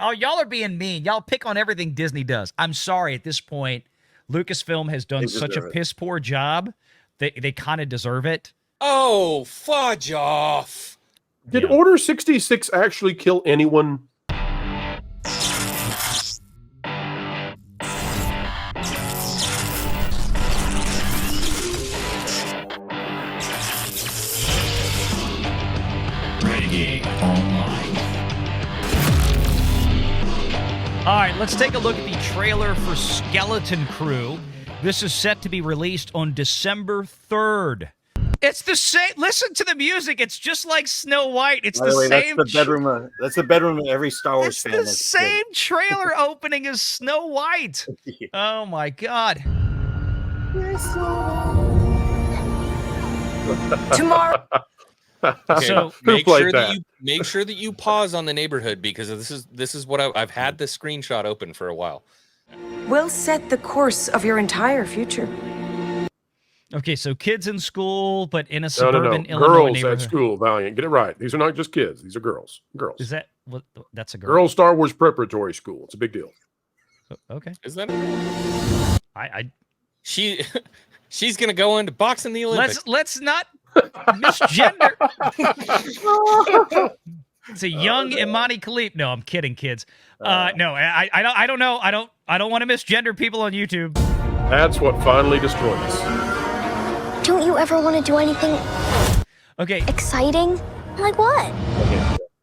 Oh, y'all are being mean. Y'all pick on everything Disney does. I'm sorry. At this point, Lucasfilm has done such a piss poor job. They kind of deserve it. Oh, fudge off. Did Order 66 actually kill anyone? All right, let's take a look at the trailer for Skeleton Crew. This is set to be released on December 3rd. It's the same. Listen to the music. It's just like Snow White. It's the same. That's the bedroom of every Star Wars fan. It's the same trailer opening as Snow White. Yeah. Oh my God. Tomorrow. Okay, so make sure that you pause on the neighborhood, because this is what I've had the screenshot open for a while. We'll set the course of your entire future. Okay, so kids in school, but in a suburban Illinois girls neighborhood. at school, Valiant. Get it right. These are not just kids. These are girls. Girls. Is that what? That's a girl. Girls Star Wars preparatory school. It's a big deal. Okay. Is that? She's gonna go into boxing the Olympics. Let's not misgender. It's a young Imani Khalif. No, I'm kidding, kids. No, I don't know. I don't want to misgender people on YouTube. That's what finally destroyed us. Don't you ever want to do anything exciting? Like what?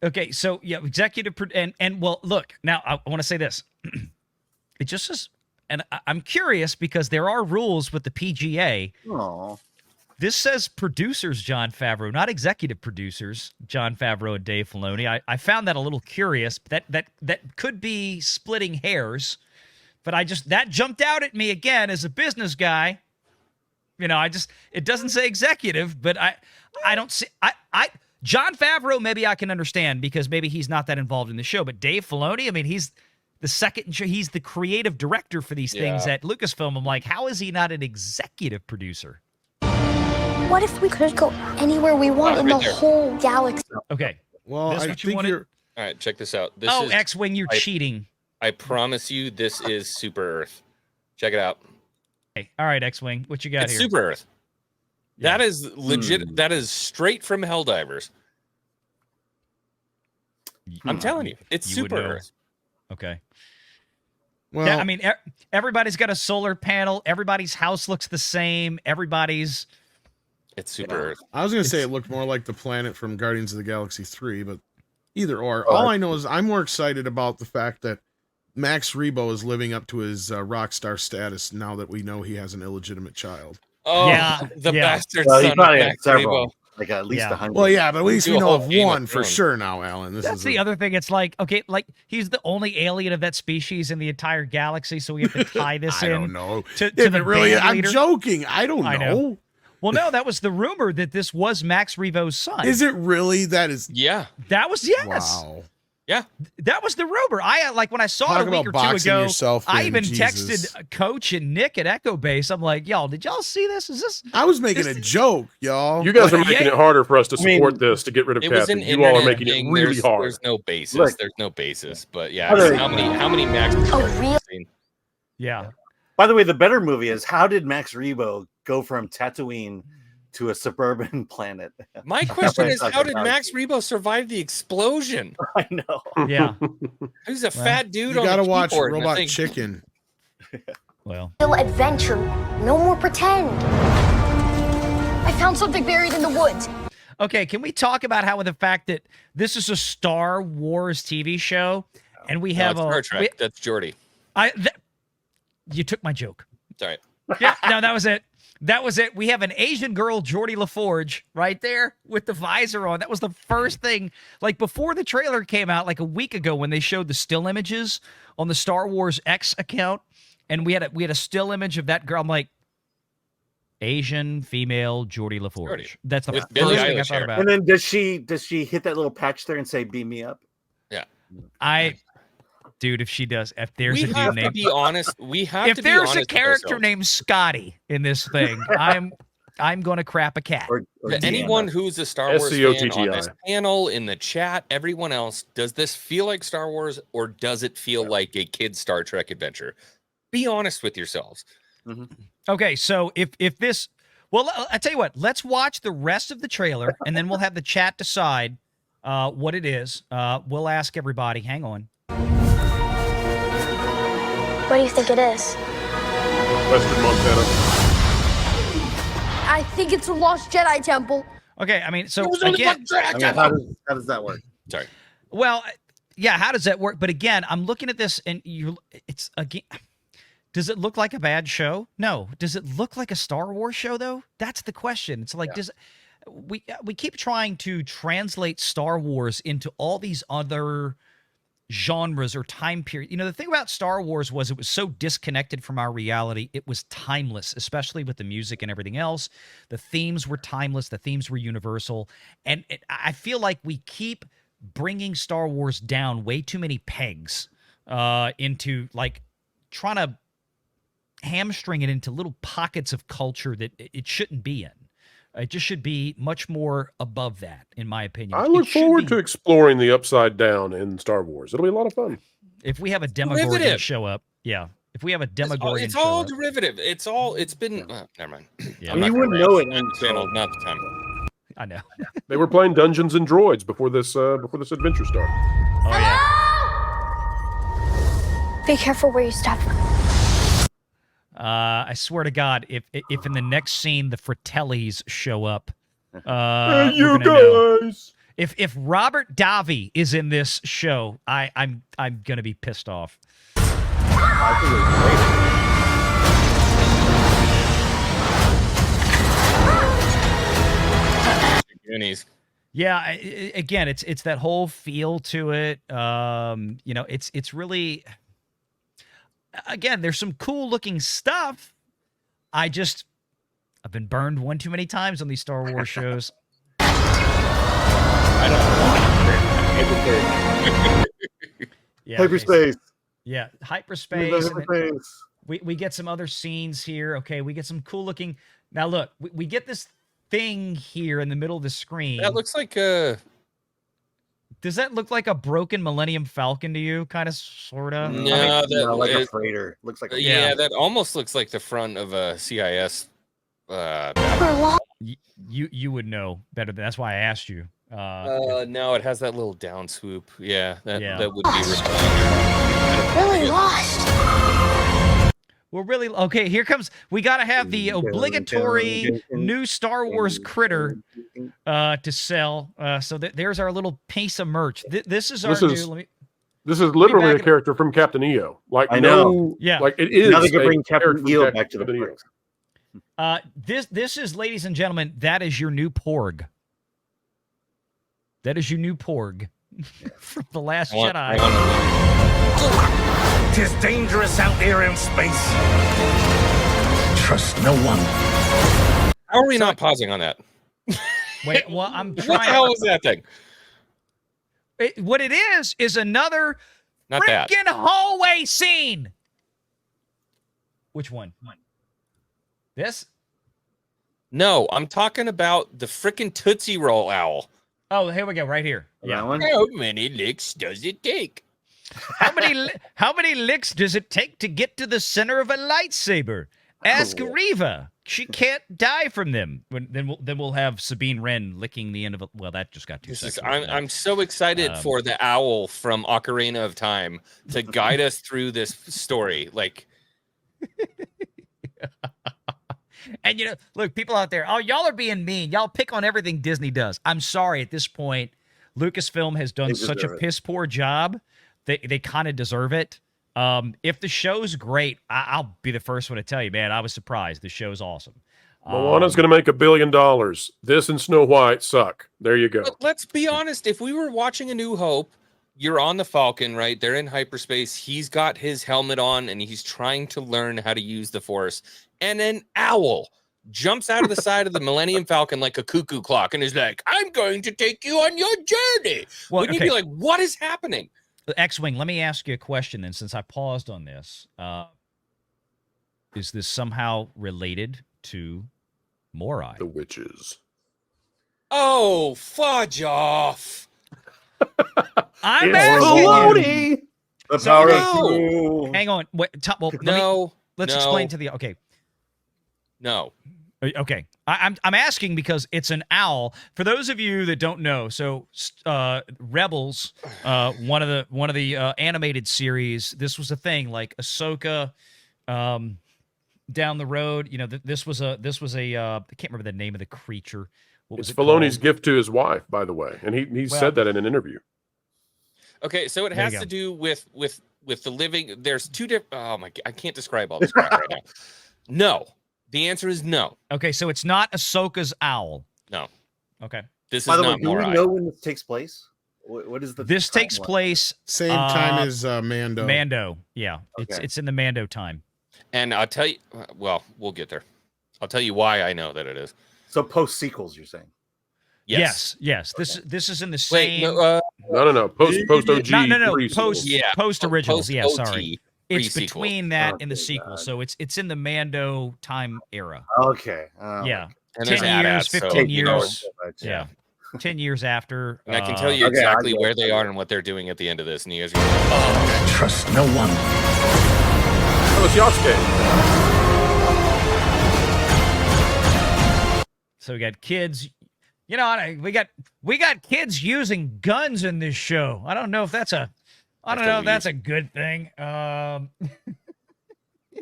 Okay, so yeah, executive and well, look, now I want to say this. It just is, and I'm curious because there are rules with the PGA. Aww. This says producers Jon Favreau, not executive producers Jon Favreau and Dave Filoni. I found that a little curious. That could be splitting hairs, but that jumped out at me again as a business guy. You know, it doesn't say executive, but I don't see Jon Favreau, maybe I can understand because maybe he's not that involved in the show, but Dave Filoni, I mean, he's the creative director for these things at Lucasfilm. I'm like, how is he not an executive producer? What if we could go anywhere we want in the whole galaxy? Okay. Well, I think you're... All right, check this out. X-Wing, you're cheating. I promise you, this is Super Earth. Check it out. Hey, all right, X-Wing, what you got here? Super Earth. Yeah. That is legit. That is straight from Helldivers. I'm telling you, it's Super Earth. Okay. Well, yeah, I mean, everybody's got a solar panel. Everybody's house looks the same. It's Super Earth. I was going to say it looked more like the planet from Guardians of the Galaxy 3, but either or. All I know is I'm more excited about the fact that Max Rebo is living up to his rock star status now that we know he has an illegitimate child. Oh, yeah, the bastard Well, he son probably of had Max several. Rebo. Like at least 100. Well, yeah, but at least we Do a know whole of Game of one for Thrones. sure now, Alan. That's the other thing. It's like, okay, like he's the only alien of that species in the entire galaxy, so we have to tie this in. I don't know. To If the it really, band I'm leader. joking. I don't know. I know. Well, no, that was the rumor that this was Max Rebo's son. Is it really? That is. Yeah. That was yes. Wow. Yeah. That was the rumor. I like when I saw Talk it a week or about two boxing ago. yourself I in, even Jesus. texted Coach and Nick at Echo Base. I'm like, y'all, did y'all see this? Is this? I was making a joke, y'all. You guys are Well, making yeah. it harder for us to support this to get rid of It was Kathy. an You all are internet making thing. it really hard. There's no basis. Look. There's no basis. But yeah, Okay. how many Max? real- Yeah. By the way, the better movie is how did Max Rebo go from Tatooine to a suburban planet? My question is, how did Galaxy. Max Rebo survive the explosion? I know. Yeah. He's a fat dude You on gotta the watch keyboard, and I Robot think- Chicken. Well. Real adventure. No more pretend. I found something buried in the woods. Okay, can we talk about how the fact that this is a Star Wars TV show, and we have Star Trek. That's Geordi. You took my joke. It's all right. Yeah, no, that was it. That was it. We have an Asian girl, Geordi LaForge, right there with the visor on. That was the first thing. Like before the trailer came out, like a week ago, when they showed the still images on the Star Wars X account, and we had a still image of that girl. I'm like, Asian female Geordi LaForge. Geordi. That's the With first Billie thing I Eilish thought hair. about. And then does she hit that little patch there and say "beam me up"? Dude, if she does, if there's We a dude have to named, be honest. We have if to be there's honest a with character ourselves. named Scotty in this thing, I'm going to crap a cat. Or Anyone Deanna. who's a Star Wars fan on this SCOTTI. panel, in the chat, everyone else, does this feel like Star Wars or does it feel like a kid Star Trek adventure? Be honest with yourselves. Okay, so if this, well, I tell you what, let's watch the rest of the trailer, and then we'll have the chat decide what it is. We'll ask everybody. Hang on. What do you think it is? Western Montana. I think it's a Lost Jedi temple. Okay, I mean, so again, I mean, how does that work? Sorry. well, yeah, how does that work? But again, I'm looking at this, and it's again. Does it look like a bad show? No. Does it look like a Star Wars show though? That's the question. It's like we keep trying to translate Star Wars into all these other genres or time period. You know, the thing about Star Wars was it was so disconnected from our reality. It was timeless, especially with the music and everything else. The themes were timeless. The themes were universal. And I feel like we keep bringing Star Wars down way too many pegs into like trying to hamstring it into little pockets of culture that it shouldn't be in. It just should be much more above that, in my opinion. I look forward to exploring the upside down in Star Wars. It'll be a lot of fun. If we have a Demogorgon show up, yeah. If we have a Demogorgon It's show all up, derivative. It's been. Never mind. Yeah. I'm not You gonna wouldn't know it rant. until Not the time. I know. They were playing Dungeons and Droids before this adventure started. Oh yeah. Be careful where you step. I swear to God, if in the next scene the Fratellis show up, Hey, we're you gonna know. guys! If Robert Davi is in this show, I'm gonna be pissed off. Goonies. Yeah, again, it's that whole feel to it. You know, it's really, again, there's some cool looking stuff. I've been burned one too many times on these Star Wars shows. Yeah, Hyperspace. Yeah, hyperspace. And then Hyperspace. we get some other scenes here. Okay, we get some cool looking. Now look, we get this thing here in the middle of the screen. That looks like Does that look like a broken Millennium Falcon to you? Kind of, sort of. No, Like a freighter. Looks like a yeah, that almost looks like the front of a CIS. We're lost. You would know better. That's why I asked you. No, it has that little down swoop. Yeah, that would be Really lost. We're really okay. Here comes. We got to have the obligatory new Star Wars critter to sell. So there's our little piece of merch. This is our new. This is literally a back it- character from Captain EO. Like I know. Yeah. like it is. Now they can a bring character Captain from EO back to the Captain EO. parks. This is, ladies and gentlemen, that is your new Porg. That is your new Porg from the Last Jedi. Tis dangerous out there in space. Trust no one. How are we not pausing on that? Wait, well, I'm What the trying. hell is that thing? What it is another Not that. freaking hallway scene. Which one? This? No, I'm talking about the freaking Tootsie Roll owl. Oh, here we go, right here. That one? How many licks does it take? How many licks does it take to get to the center of a lightsaber? Ask Reva. She can't die from them. Then we'll have Sabine Wren licking the end of a. Well, that just got too sexy. I'm so excited for the owl from Ocarina of Time to guide us through this story. Like, and you know, look, people out there, oh, y'all are being mean. Y'all pick on everything Disney does. I'm sorry. At this point, Lucasfilm has done such a piss poor job. They kind of deserve it. If the show's great, I'll be the first one to tell you, man, I was surprised. The show's awesome. Moana's going to make $1 billion. This and Snow White suck. There you go. but let's be honest. If we were watching A New Hope, you're on the Falcon, right? They're in hyperspace. He's got his helmet on, and he's trying to learn how to use the Force. And an owl jumps out of the side of the Millennium Falcon like a cuckoo clock and is like, I'm going to take you on your journey. Well, Wouldn't you be like, what is happening? X-Wing, let me ask you a question then, since I paused on this. Is this somehow related to Morai. The witches. Oh, fudge off. I'm It's asking you. Filoni! The So power no. of two. Hang on. Wait, well, let's No. explain to the. Okay. No. Okay, I'm asking because it's an owl. For those of you that don't know, so Rebels, one of the animated series, this was a thing like Ahsoka, down the road. You know, this was a I can't remember the name of the creature. What was It's it Filoni's called? gift to his wife, by the way, and he Well- said that in an interview. Okay, so it There you has go. to do with the living. There's two different. Oh my! I can't describe all this crap right now. No, the answer is no. Okay, so it's not Ahsoka's owl. No. Okay, This By is the way, not do we Morai. know when this takes place? What is the this takes timeline? place Same time as Mando. Mando. Yeah, Okay. it's in the Mando time. And I'll tell you. Well, we'll get there. I'll tell you why I know that it is. So post sequels, you're saying? Yes. This is in the Wait. same. No. No. Post OG. No. pre-sequel. Post originals. Yeah, post-OT, sorry. It's pre-sequel. between that and the Okay, sequel, God. so it's in the Mando time era. Okay. Yeah, And 10 there's years, AT-ATs, 15 you know, years. Yeah, 10 years after. And I can tell you Okay, exactly I get where it. they are and what they're doing at the end of this. And you guys are gonna go, oh, Trust no one. Oh, it's Yasuke. So we got kids. You know, we got kids using guns in this show. I don't know if that's a good thing. In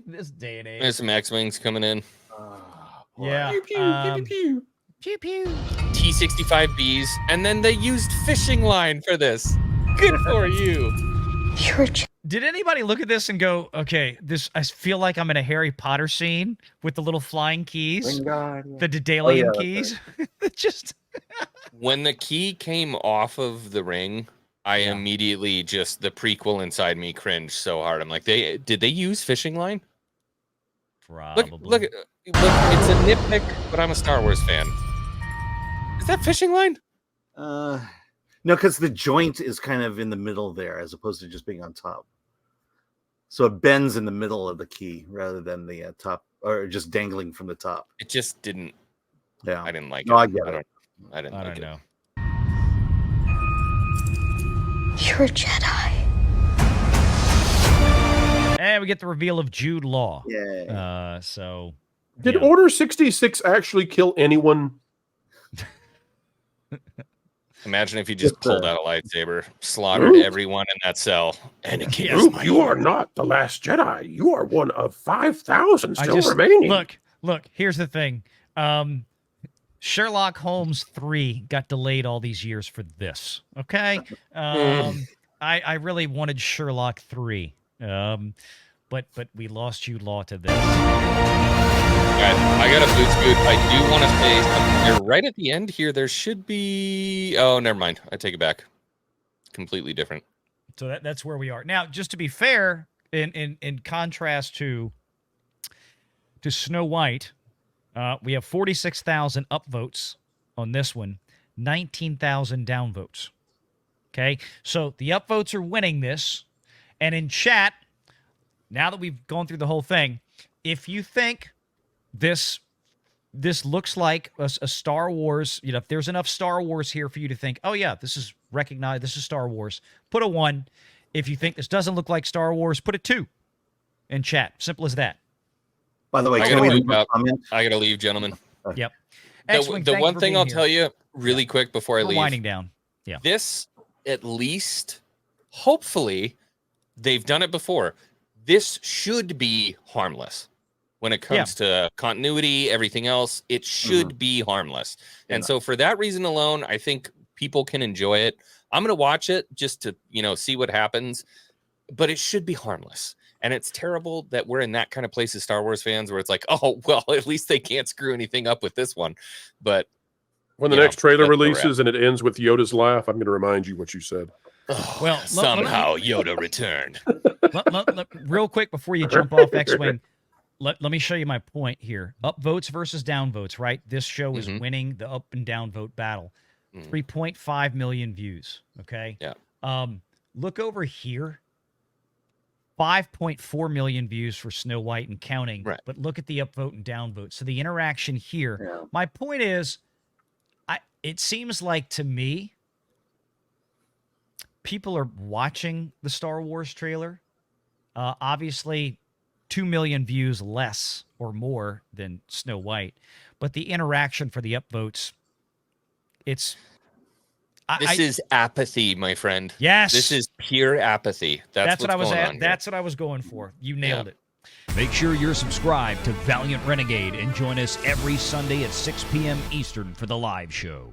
this day and age. there's some X-Wings coming in. Yeah. pew. Pew pew. T-65Bs. And then they used fishing line for this. Good for you. You're a ch- Did anybody look at this and go, okay, I feel like I'm in a Harry Potter scene with the little flying keys, the Daedalian that's keys? It just When the key came off of the ring, I immediately just, the prequel inside me cringed so hard. I'm like, did they use fishing line? probably. Look, it's a nitpick, but I'm a Star Wars fan. Is that fishing line? No, because the joint is kind of in the middle there, as opposed to just being on top. So it bends in the middle of the key rather than the top, or just dangling from the top. It just didn't. Yeah, I didn't like No, it. I get it. I didn't I like don't it. know. You're a Jedi. And we get the reveal of Jude Law. Yeah. So Did yeah. Order 66 actually kill anyone? Imagine if you just Just, pulled out a lightsaber, slaughtered everyone in that cell. Anakin is Luke, my you are hero. not the last Jedi. You are one of 5,000 I still just remaining. look. Here's the thing. Sherlock Holmes 3 got delayed all these years for this. Okay. I really wanted Sherlock 3. But we lost Jude Law to this. I got a boot scoot. I do want to say something here. Right at the end here, there should be. Oh, never mind. I take it back. Completely different. So that's where we are now. Just to be fair, in contrast to Snow White, we have 46,000 upvotes on this one, 19,000 downvotes. Okay, so the upvotes are winning this, and in chat, now that we've gone through the whole thing, if you think this looks like a Star Wars, you know, if there's enough Star Wars here for you to think, oh yeah, this is recognized, this is Star Wars, put a 1. If you think this doesn't look like Star Wars, put a 2 in chat. Simple as that. By the way, I can gotta we move out. I gotta leave, gentlemen. Yep. The X-Wing, thank you one for thing being I'll here. tell you really quick before I We're leave. winding down. Yeah. This, at least, hopefully, they've done it before. This should be harmless. When it comes to continuity, everything else, it should be harmless. And so for that reason alone, I think people can enjoy it. I'm going to watch it just to, see what happens, but it should be harmless. And it's terrible that we're in that kind of place as Star Wars fans where it's like, oh, well, at least they can't screw anything up with this one. But When the next trailer that's where we're at. releases and it ends with Yoda's laugh, I'm going to remind you what you said. Well, somehow Yoda returned. Real quick before you jump off X-Wing, let me show you my point here. Upvotes versus downvotes, right? This show is winning the up and down vote battle. 3.5 million views. Okay. Yeah. Look over here. 5.4 million views for Snow White and counting. Right. But look at the upvote and downvote. So the interaction here. Yeah. My point is, it seems like to me, people are watching the Star Wars trailer. Obviously, 2 million views less or more than Snow White. But the interaction for the upvotes, it's... This is apathy, my friend. Yes. This is pure apathy. That's what I was going on here. That's what I was going for. You nailed it. Make sure you're subscribed to Valiant Renegade and join us every Sunday at 6 p.m. Eastern for the live show.